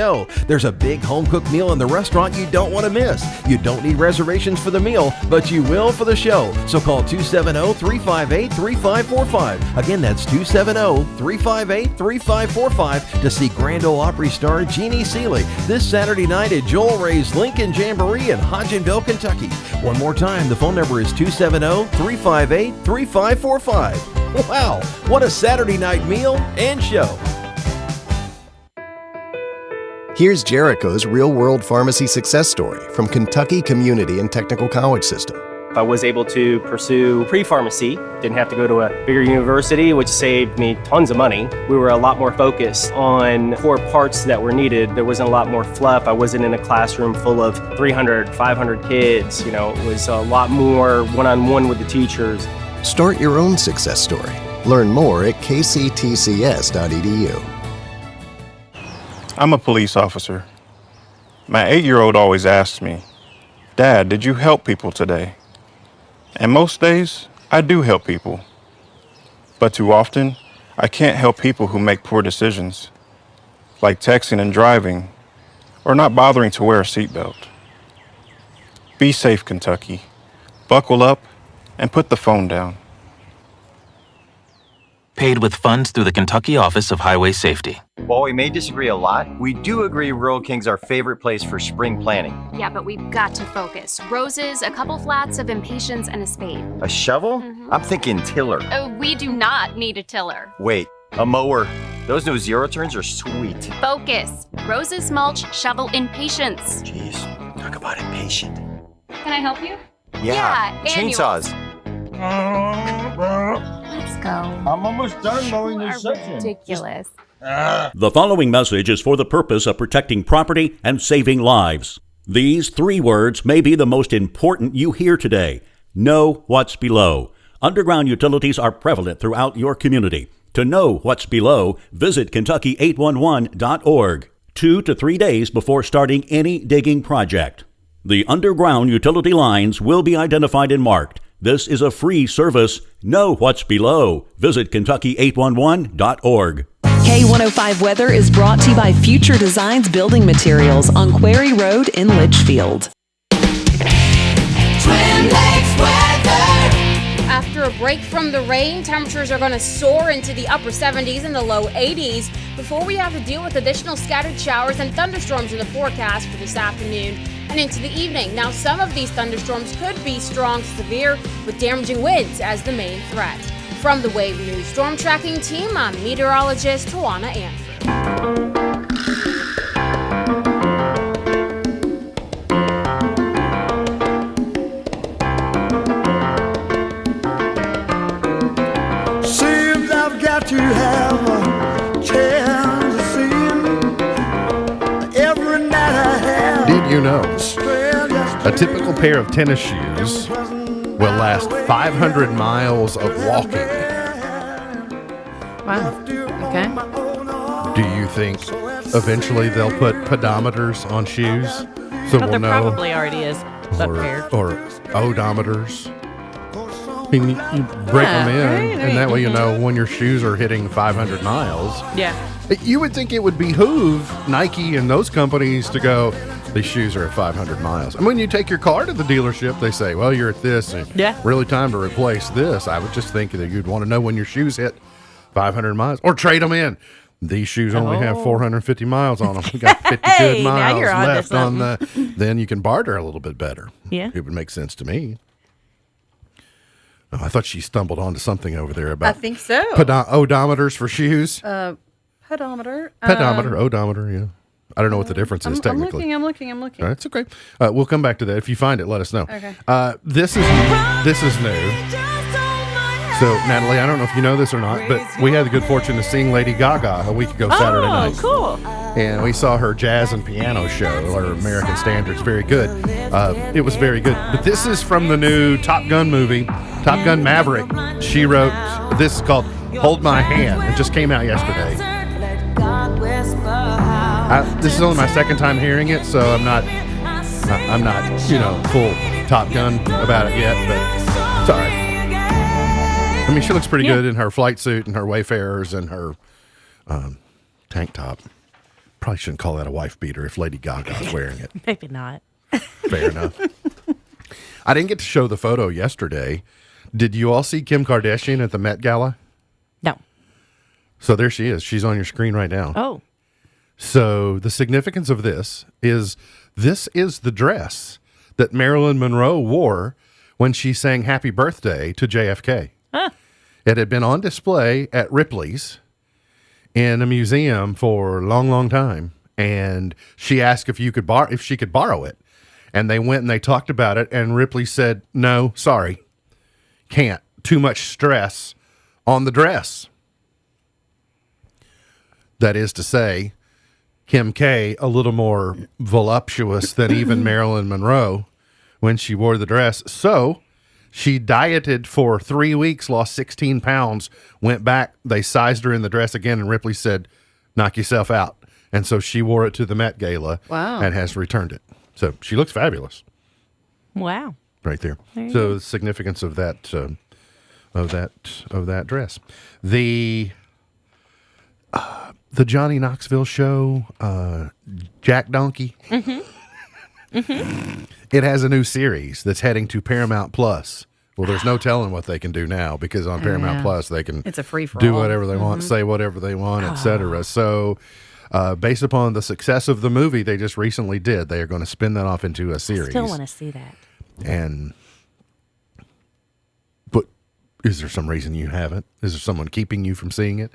There's a big home-cooked meal in the restaurant you don't want to miss. You don't need reservations for the meal, but you will for the show. So call 270-358-3545. Again, that's 270-358-3545 to see Grand Ole Opry star Jeannie Seely this Saturday night at Joel Ray's Lincoln Jamboree in Hodgenville, Kentucky. One more time, the phone number is 270-358-3545. Wow, what a Saturday night meal and show. Here's Jericho's real-world pharmacy success story from Kentucky Community and Technical College System. I was able to pursue pre-pharmacy, didn't have to go to a bigger university, which saved me tons of money. We were a lot more focused on core parts that were needed. There wasn't a lot more fluff. I wasn't in a classroom full of 300, 500 kids. You know, it was a lot more one-on-one with the teachers. Start your own success story. Learn more at kctcs.edu. I'm a police officer. My 8-year-old always asks me, Dad, did you help people today? And most days, I do help people. But too often, I can't help people who make poor decisions, like texting and driving, or not bothering to wear a seatbelt. Be safe, Kentucky. Buckle up and put the phone down. Paid with funds through the Kentucky Office of Highway Safety. While we may disagree a lot, we do agree Rural King's our favorite place for spring planting. Yeah, but we've got to focus. Roses, a couple flats of impatiens, and a spade. A shovel? I'm thinking tiller. We do not need a tiller. Wait, a mower. Those no zero turns are sweet. Focus. Roses, mulch, shovel, impatiens. Jeez, talk about impatient. Can I help you? Yeah, chainsaws. Let's go. I'm almost done mowing this section. Ridiculous. The following message is for the purpose of protecting property and saving lives. These 3 words may be the most important you hear today. Know what's below. Underground utilities are prevalent throughout your community. To know what's below, visit Kentucky811.org 2 to 3 days before starting any digging project. The underground utility lines will be identified and marked. This is a free service. Know what's below. Visit Kentucky811.org. K105 Weather is brought to you by Future Designs Building Materials on Quarry Road in Litchfield. Twin Lakes weather. After a break from the rain, temperatures are going to soar into the upper 70s and the low 80s before we have to deal with additional scattered showers and thunderstorms in the forecast for this afternoon and into the evening. Now, some of these thunderstorms could be strong to severe with damaging winds as the main threat. From the Wave News Storm Tracking Team, I'm meteorologist Tawana Andrew. Seems I've got to have a chance to see him every night I have. Did you know a typical pair of tennis shoes will last 500 miles of walking? Wow. Okay. Do you think eventually they'll put pedometers on shoes so we'll there know? probably already is up there. Or odometers. I mean, you break them in, right? and that way you know when your shoes are hitting 500 miles. Yeah. You would think it would behoove Nike and those companies to go, these shoes are at 500 miles. And when you take your car to the dealership, they say, well, you're at this, and really time to replace this. I would just think that you'd want to know when your shoes hit 500 miles or trade them in. These shoes only have 450 miles on them. We got 50 good miles left on the. Then you can barter a little bit better. Yeah. It would make sense to me. Oh, I thought she stumbled onto something over there about I think so. Odometers for shoes. Pedometer. Odometer, yeah. I don't know what the difference is technically. I'm looking. That's okay. We'll come back to that. If you find it, let us know. Okay. This is new. So, Natalie, I don't know if you know this or not, but we had the good fortune to sing Lady Gaga a week ago Saturday night. Oh, cool. And we saw her jazz and piano show, or American Standards. Very good. It was very good. But this is from the new Top Gun movie, Top Gun Maverick. She wrote, this is called Hold My Hand. It just came out yesterday. This is only my second time hearing it, so I'm not, full Top Gun about it yet, but it's all right. I mean, she looks pretty good in her flight suit and her Wayfarers and her tank top. Probably shouldn't call that a wife beater if Lady Gaga's wearing it. Maybe not. Fair enough. I didn't get to show the photo yesterday. Did you all see Kim Kardashian at the Met Gala? No. So there she is. She's on your screen right now. Oh. So the significance of this is the dress that Marilyn Monroe wore when she sang Happy Birthday to JFK. Huh. It had been on display at Ripley's in a museum for a long, long time. And she asked if she could borrow it. And they went and they talked about it. And Ripley said, no, sorry, can't. Too much stress on the dress. That is to say, Kim K, a little more voluptuous than even Marilyn Monroe when she wore the dress. So she dieted for 3 weeks, lost 16 pounds, went back. They sized her in the dress again, and Ripley said, knock yourself out. And so she wore it to the Met Gala and has returned it. So she looks fabulous. Wow. Right there. There you So go. the significance of that dress. The Johnny Knoxville show, Jack Donkey. Mm-hmm. Mm-hmm. It has a new series that's heading to Paramount Plus Well, there's no telling what they can do now because on Paramount Plus they can it's a free-for-all. do whatever they want, say whatever they want, etc. So, based upon the success of the movie they just recently did, they are going to spin that off into a series. I still want to see that. But is there some reason you haven't? Is there someone keeping you from seeing it?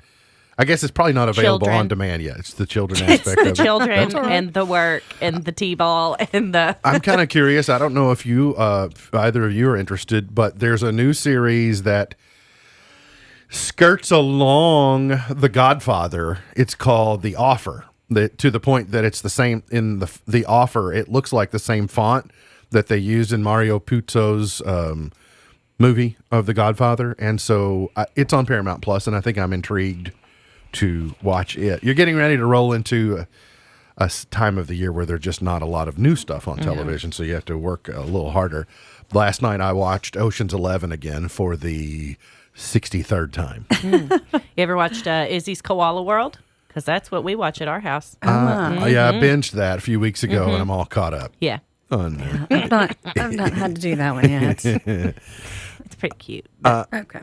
I guess it's probably not available on demand yet. It's the children aspect of it. It's the children and the work and the T-ball and the... I'm kind of curious. I don't know if you, either of you are interested, but there's a new series that skirts along The Godfather. It's called The Offer. To the point that it's the same in the Offer. It looks like the same font that they used in Mario Puzo's movie of The Godfather. And so it's on Paramount Plus, and I think I'm intrigued to watch it. You're getting ready to roll into a time of the year where there's just not a lot of new stuff on television, so you have to work a little harder. Last night I watched Ocean's 11 again for the 63rd time. You ever watched Izzy's Koala World? Because that's what we watch at our house. Yeah, I binged that a few weeks ago, and I'm all caught up. Yeah. Oh, no. I've not had to do that one yet. It's pretty cute. Okay.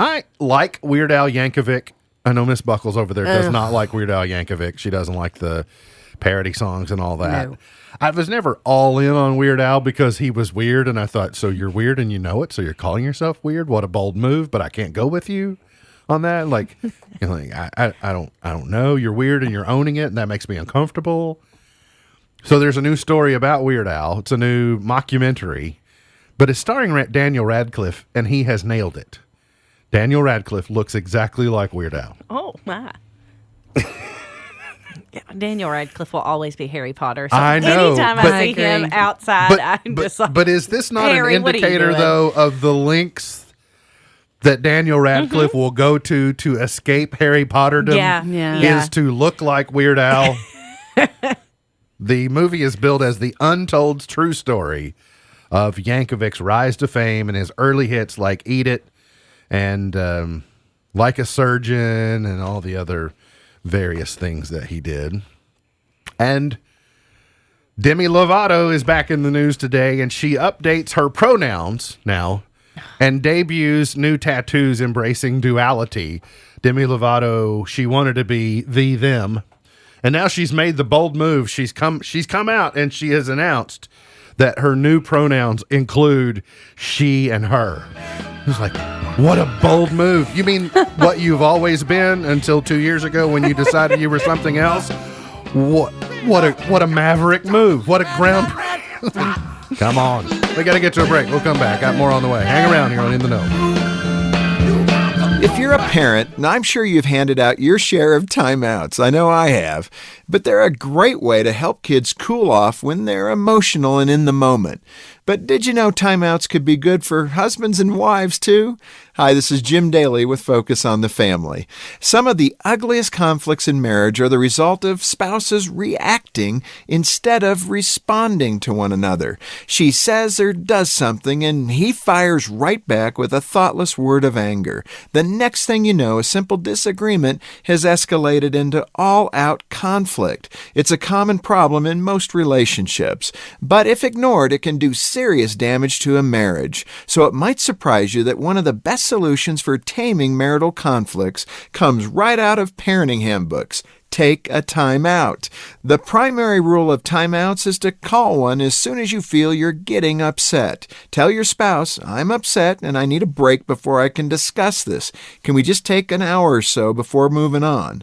I like Weird Al Yankovic. I know Miss Buckles over there does not like Weird Al Yankovic. She doesn't like the parody songs and all that. No. I was never all in on Weird Al because he was weird, and I thought, so you're weird and you know it, so you're calling yourself weird? What a bold move, but I can't go with you on that. Like, I don't know. You're weird and you're owning it, and that makes me uncomfortable. So there's a new story about Weird Al. It's a new mockumentary, but it's starring Daniel Radcliffe, and he has nailed it. Daniel Radcliffe looks exactly like Weird Al. Oh, my. Daniel Radcliffe will always be Harry Potter. So I know. Anytime I see him outside, I'm just like, but is this not Harry, an indicator, though, of the links that Daniel Radcliffe will go to escape Harry Potterdom? Yeah. Is to look like Weird Al. The movie is billed as the untold true story of Yankovic's rise to fame and his early hits like Eat It and Like a Surgeon and all the other various things that he did. And Demi Lovato is back in the news today, and she updates her pronouns now and debuts new tattoos embracing duality. Demi Lovato, she wanted to be them, and now she's made the bold move. She's come out and she has announced that her new pronouns include she and her. It's like, what a bold move. You mean what you've always been until 2 years ago when you decided you were something else? What a maverick move. What a groundbreaking. Come on. We got to get to a break. We'll come back. Got more on the way. Hang around here on In the Know. If you're a parent, I'm sure you've handed out your share of timeouts. I know I have. But they're a great way to help kids cool off when they're emotional and in the moment. But did you know timeouts could be good for husbands and wives, too? Hi, this is Jim Daly with Focus on the Family. Some of the ugliest conflicts in marriage are the result of spouses reacting instead of responding to one another. She says or does something, and he fires right back with a thoughtless word of anger. The next thing you know, a simple disagreement has escalated into all-out conflict. It's a common problem in most relationships, but if ignored, it can do serious damage to a marriage. So it might surprise you that one of the best solutions for taming marital conflicts comes right out of parenting handbooks. Take a time out. The primary rule of timeouts is to call one as soon as you feel you're getting upset. Tell your spouse, I'm upset and I need a break before I can discuss this. Can we just take an hour or so before moving on?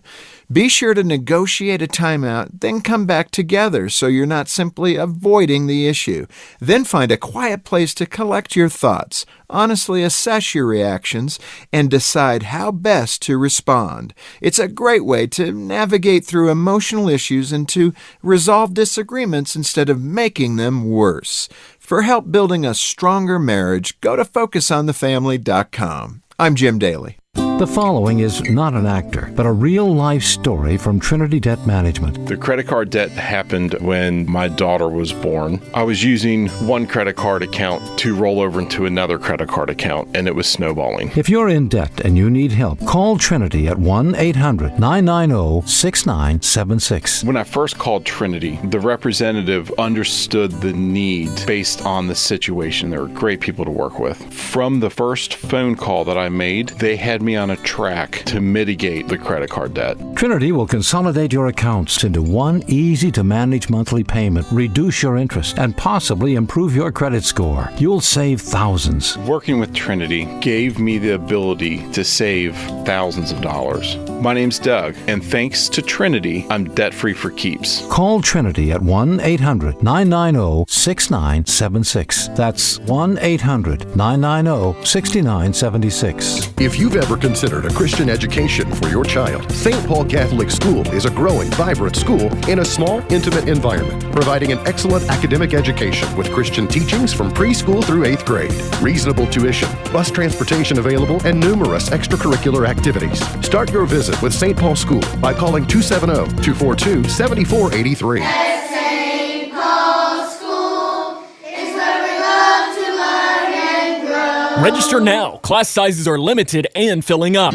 Be sure to negotiate a timeout, then come back together so you're not simply avoiding the issue. Then find a quiet place to collect your thoughts, honestly assess your reactions, and decide how best to respond. It's a great way to navigate through emotional issues and to resolve disagreements instead of making them worse. For help building a stronger marriage, go to FocusOnTheFamily.com. I'm Jim Daly. The following is not an actor, but a real-life story from Trinity Debt Management. The credit card debt happened when my daughter was born. I was using one credit card account to roll over into another credit card account, and it was snowballing. If you're in debt and you need help, call Trinity at 1-800-990-6976. When I first called Trinity, the representative understood the need based on the situation. They were great people to work with. From the first phone call that I made, they had me on a track to mitigate the credit card debt. Trinity will consolidate your accounts into one easy-to-manage monthly payment, reduce your interest, and possibly improve your credit score. You'll save thousands. Working with Trinity gave me the ability to save thousands of dollars. My name's Doug, and thanks to Trinity, I'm debt-free for keeps. Call Trinity at 1-800-990-6976. That's 1-800-990-6976. If you've ever considered a Christian education for your child, St. Paul Catholic School is a growing, vibrant school in a small, intimate environment, providing an excellent academic education with Christian teachings from preschool through 8th grade, reasonable tuition, bus transportation available, and numerous extracurricular activities. Start your visit with St. Paul School by calling 270-242-7483. St. Paul School is where we love to learn and grow. Register now. Class sizes are limited and filling up.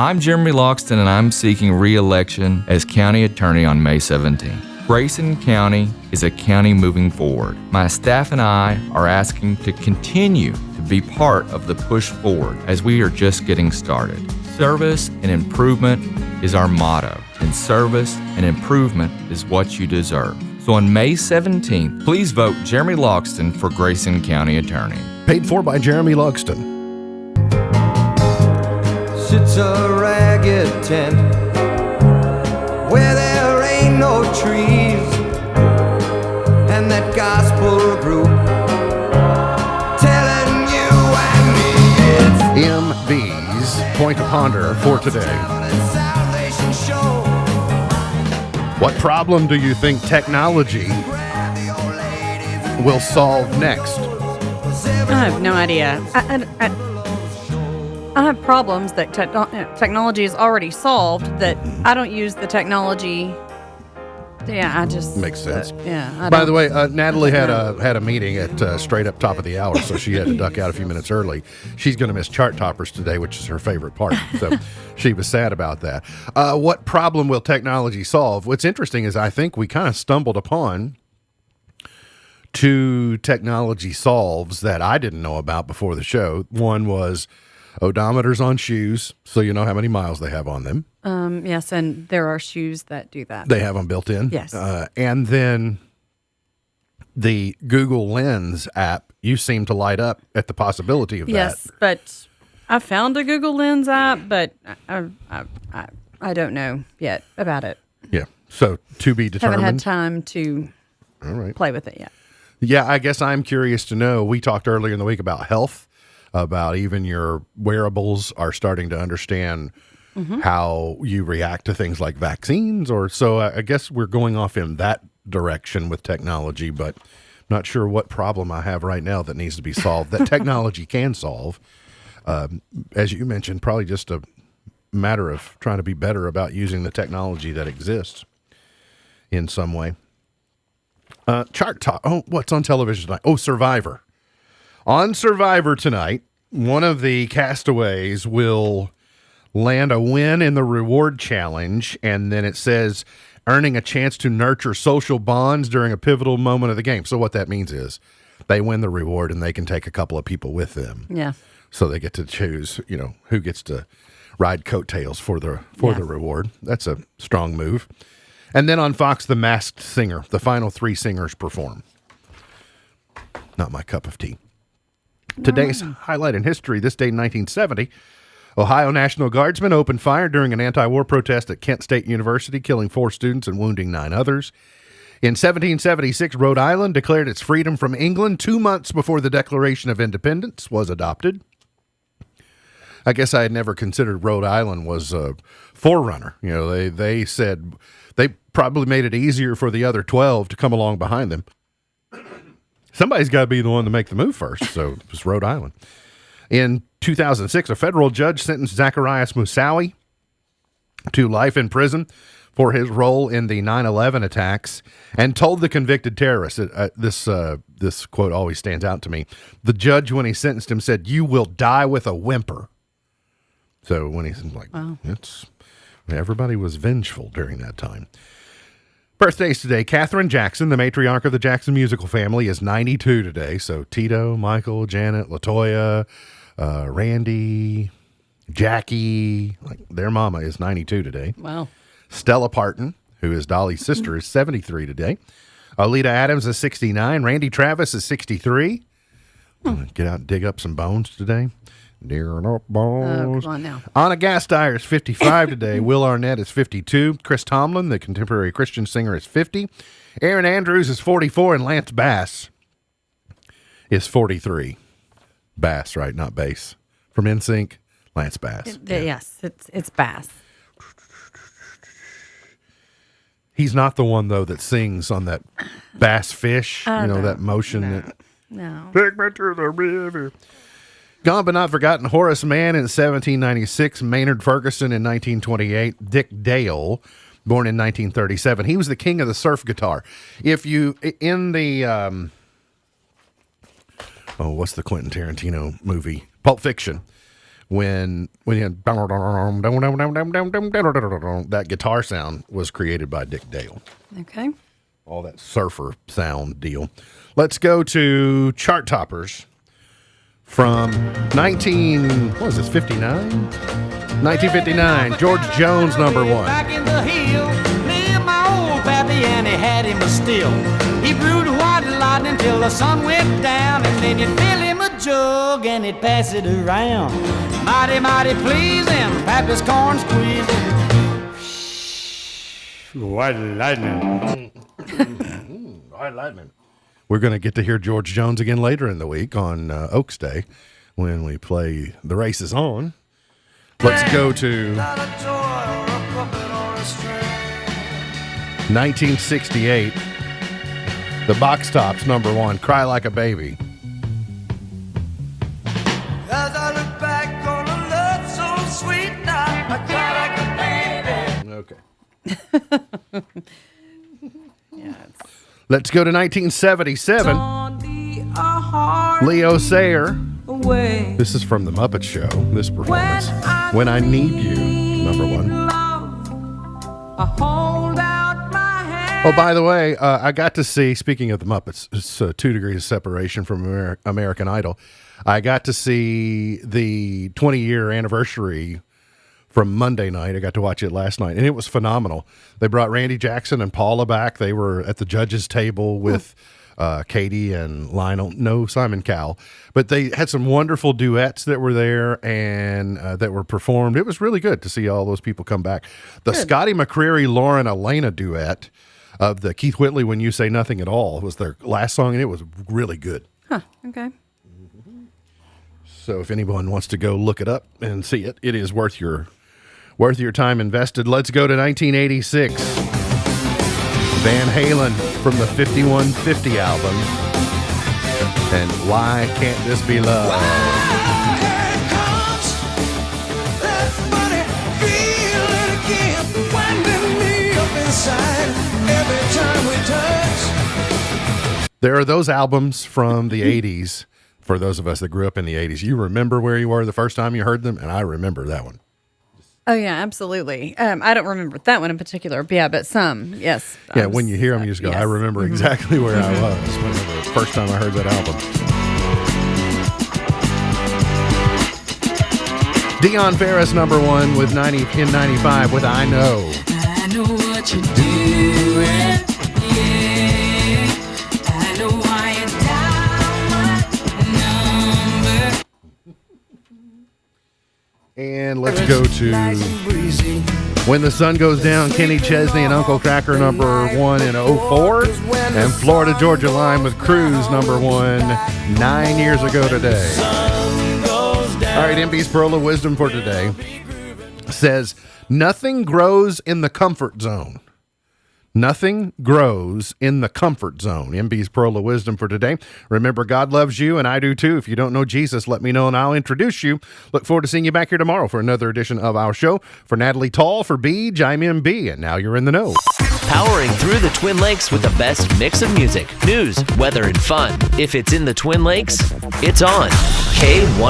I'm Jeremy Loxton, and I'm seeking re-election as county attorney on May 17th. Grayson County is a county moving forward. My staff and I are asking to continue to be part of the push forward as we are just getting started. Service and improvement is our motto, and service and improvement is what you deserve. So on May 17th, please vote Jeremy Loxton for Grayson County Attorney. Paid for by Jeremy Loxton. Sits a ragged tent where there ain't no trees, and that gospel group telling you and me MB's Point to Ponder for today. What problem do you think technology will solve next? I have no idea. I have problems that technology is already solved that I don't use the technology. Yeah, I just makes sense. Yeah. By the way, Natalie had a meeting at straight up top of the hour, so she had to duck out a few minutes early. She's going to miss Chart Toppers today, which is her favorite part. So she was sad about that. What problem will technology solve? What's interesting is I think we kind of stumbled upon two technology solves that I didn't know about before the show. One was odometers on shoes, so you know how many miles they have on them. Yes, and there are shoes that do that. They have them built in. Yes. And then the Google Lens app, you seem to light up at the possibility of yes, that. But I found a Google Lens app, but I don't know yet about it. Yeah, so to be determined. Haven't had time to play with it yet. Yeah, I guess I'm curious to know. We talked earlier in the week about health, about even your wearables are starting to understand how you react to things like vaccines, or so I guess we're going off in that direction with technology, but not sure what problem I have right now that needs to be solved that technology can solve. As you mentioned, probably just a matter of trying to be better about using the technology that exists in some way. Chart Top. Oh, what's on television tonight? Oh, Survivor. On Survivor tonight, one of the castaways will land a win in the reward challenge, and then it says earning a chance to nurture social bonds during a pivotal moment of the game. So what that means is they win the reward and they can take a couple of people with them. Yeah. So they get to choose, who gets to ride coattails for the reward. That's a strong move. And then on Fox, The Masked Singer, the final three singers perform. Not my cup of tea. Today's highlight in history, this day in 1970, Ohio National Guardsmen opened fire during an anti-war protest at Kent State University, killing 4 students and wounding 9 others. In 1776, Rhode Island declared its freedom from England 2 months before the Declaration of Independence was adopted. I guess I had never considered Rhode Island was a forerunner. They said they probably made it easier for the other 12 to come along behind them. Somebody's got to be the one to make the move first, so it was Rhode Island. In 2006, a federal judge sentenced Zacharias Moussaoui to life in prison for his role in the 9/11 attacks and told the convicted terrorist, this quote always stands out to me, the judge, when he sentenced him, said, "You will die with a whimper." So when he's like, wow. Everybody was vengeful during that time. Birthdays today. Katherine Jackson, the matriarch of the Jackson musical family, is 92 today. So Tito, Michael, Janet, LaToya, Randy, Jackie, like their mama is 92 today. Wow. Stella Parton, who is Dolly's sister, is 73 today. Alita Adams is 69. Randy Travis is 63. Get out and dig up some bones today. Digging up bones. Oh, come on now. Anna Gasteyer is 55 today. Will Arnett is 52. Chris Tomlin, the contemporary Christian singer, is 50. Aaron Andrews is 44. And Lance Bass is 43. Bass, right? Not bass. From NSYNC, Lance Bass. Yes, it's Bass. He's not the one, though, that sings on that bass fish, No. that motion. No. Take me to the river. Gone but not forgotten. Horace Mann in 1796. Maynard Ferguson in 1928. Dick Dale, born in 1937. He was the king of the surf guitar. If you, in the, what's the Quentin Tarantino movie? Pulp Fiction. When you had that guitar sound was created by Dick Dale. Okay. All that surfer sound deal. Let's go to chart toppers from 1959? 1959. George Jones, number one. Back in the hill, lived my old pappy, and he had him a still. He brewed white lightning till the sun went down, and then you'd fill him a jug and he'd pass it around. Mighty, mighty pleasing, pappy's corn squeezing. White lightning. White lightning. We're going to get to hear George Jones again later in the week on Oaks Day when we play The Race Is On. Let's go to 1968. The Box Tops, number one, Cry Like a Baby. As I look back on a love so sweet now, I cry like a baby. Okay. Let's go to 1977. Leo Sayer. This is from The Muppet Show, this performance. When I Need You, number one. Oh, by the way, I got to see, speaking of The Muppets, it's 2 degrees of separation from American Idol. I got to see the 20-year anniversary from Monday night. I got to watch it last night, and it was phenomenal. They brought Randy Jackson and Paula back. They were at the judges' table with Katie and Lionel. No, Simon Cowell. But they had some wonderful duets that were there and that were performed. It was really good to see all those people come back. The Scotty McCreery, Lauren Elena duet of the Keith Whitley, When You Say Nothing at All, was their last song, and it was really good. Huh, okay. So if anyone wants to go look it up and see it, it is worth your time invested. Let's go to 1986. Van Halen from the 5150 album. And Why Can't This Be Love? There are those albums from the 80s. For those of us that grew up in the 80s, you remember where you were the first time you heard them, and I remember that one. Oh, yeah, absolutely. I don't remember that one in particular, but some, yes. Yeah, when you hear them, you just go, yes. I remember exactly where I was whenever the first time I heard that album. Dion Ferris, number one, with 95 with I Know. I know what you're doing, yeah. I know why you're down my number. And let's go to When the Sun Goes Down, Kenny Chesney and Uncle Kracker, number one in 04. And Florida Georgia Line with Cruise, number one 9 years ago today. All right, MB's Pearl of Wisdom for today says, nothing grows in the comfort zone. Nothing grows in the comfort zone. MB's Pearl of Wisdom for today. Remember, God loves you, and I do too. If you don't know Jesus, let me know, and I'll introduce you. Look forward to seeing you back here tomorrow for another edition of our show. For Natalie Tall, for Beej, I'm MB, and now you're in the know. Powering through the Twin Lakes with the best mix of music, news, weather, and fun. If it's in the Twin Lakes, it's on K105.